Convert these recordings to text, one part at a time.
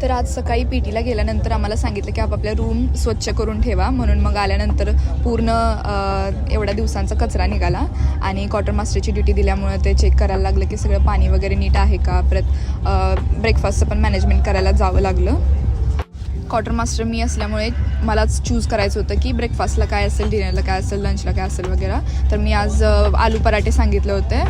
तर आज सकाळी पीटीला गेल्यानंतर आम्हाला सांगितलं की आपापल्या रूम स्वच्छ करून ठेवा, म्हणून मग आल्यानंतर पूर्ण एवढ्या दिवसांचा कचरा निघाला आणि क्वार्टर मास्टरची ड्युटी दिल्यामुळे ते चेक करायला लागलं की सगळं पाणी वगैरे नीट आहे का. परत ब्रेकफास्टचं पण मॅनेजमेंट करायला जावं लागलं. क्वार्टर मास्टर मी असल्यामुळे मलाच चूज करायचं होतं की ब्रेकफास्टला काय असेल, डिनरला काय असेल, लंचला काय असेल वगैरे. तर मी आज आलू पराठे सांगितले होते.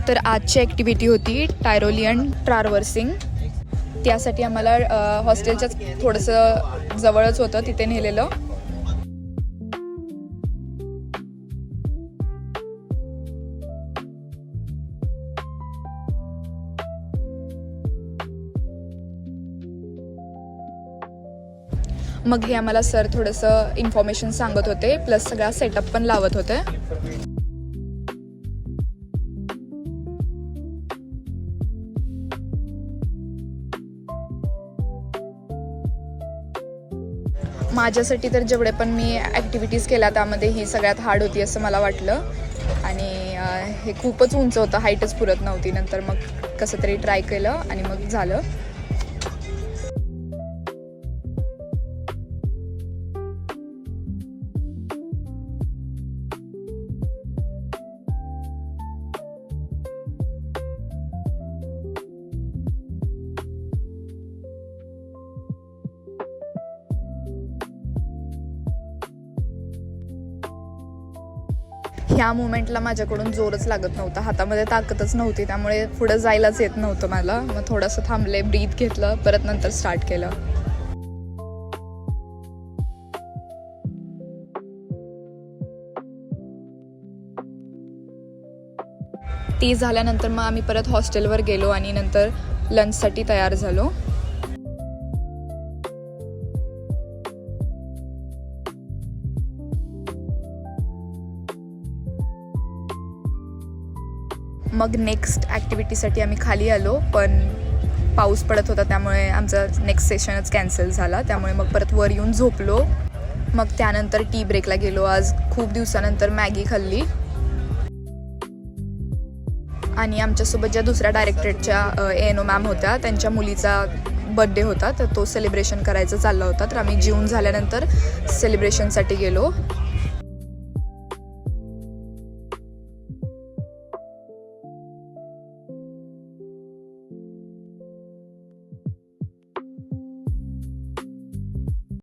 तर आजची ॲक्टिव्हिटी होती टायरोलियन ट्रॅव्हर्सिंग. त्यासाठी आम्हाला हॉस्टेलच्याच थोडंसं जवळच होतं, तिथे नेलेलं. मग हे आम्हाला सर थोडंसं इन्फॉर्मेशन सांगत होते, प्लस सगळा सेटअप पण लावत होते. माझ्यासाठी तर जेवढे पण मी ॲक्टिव्हिटीज केल्या त्यामध्ये ही सगळ्यात हार्ड होती असं मला वाटलं. आणि हे खूपच उंच होतं, हाईटच पुरत नव्हती. नंतर मग कसं तरी ट्राय केलं आणि मग झालं. ह्या मुमेंटला माझ्याकडून जोरच लागत नव्हता, हातामध्ये ताकदच नव्हती, त्यामुळे पुढं जायलाच येत नव्हतं मला. मग थोडंसं थांबले, ब्रीथ घेतलं, परत नंतर स्टार्ट केलं. ते झाल्यानंतर मग आम्ही परत हॉस्टेलवर गेलो आणि नंतर लंचसाठी तयार झालो. मग नेक्स्ट ॲक्टिव्हिटीसाठी आम्ही खाली आलो, पण पाऊस पडत होता त्यामुळे आमचं नेक्स्ट सेशनच कॅन्सल झाला. त्यामुळे मग परत वर येऊन झोपलो. मग त्यानंतर टी ब्रेकला गेलो. आज खूप दिवसानंतर मॅगी खाल्ली. आणि आमच्यासोबत ज्या दुसऱ्या डायरेक्टरेटच्या ANO मॅम होत्या, त्यांच्या मुलीचा बड्डे होता, तर तो सेलिब्रेशन करायचा चालला होता. तर आम्ही जेवून झाल्यानंतर सेलिब्रेशनसाठी गेलो.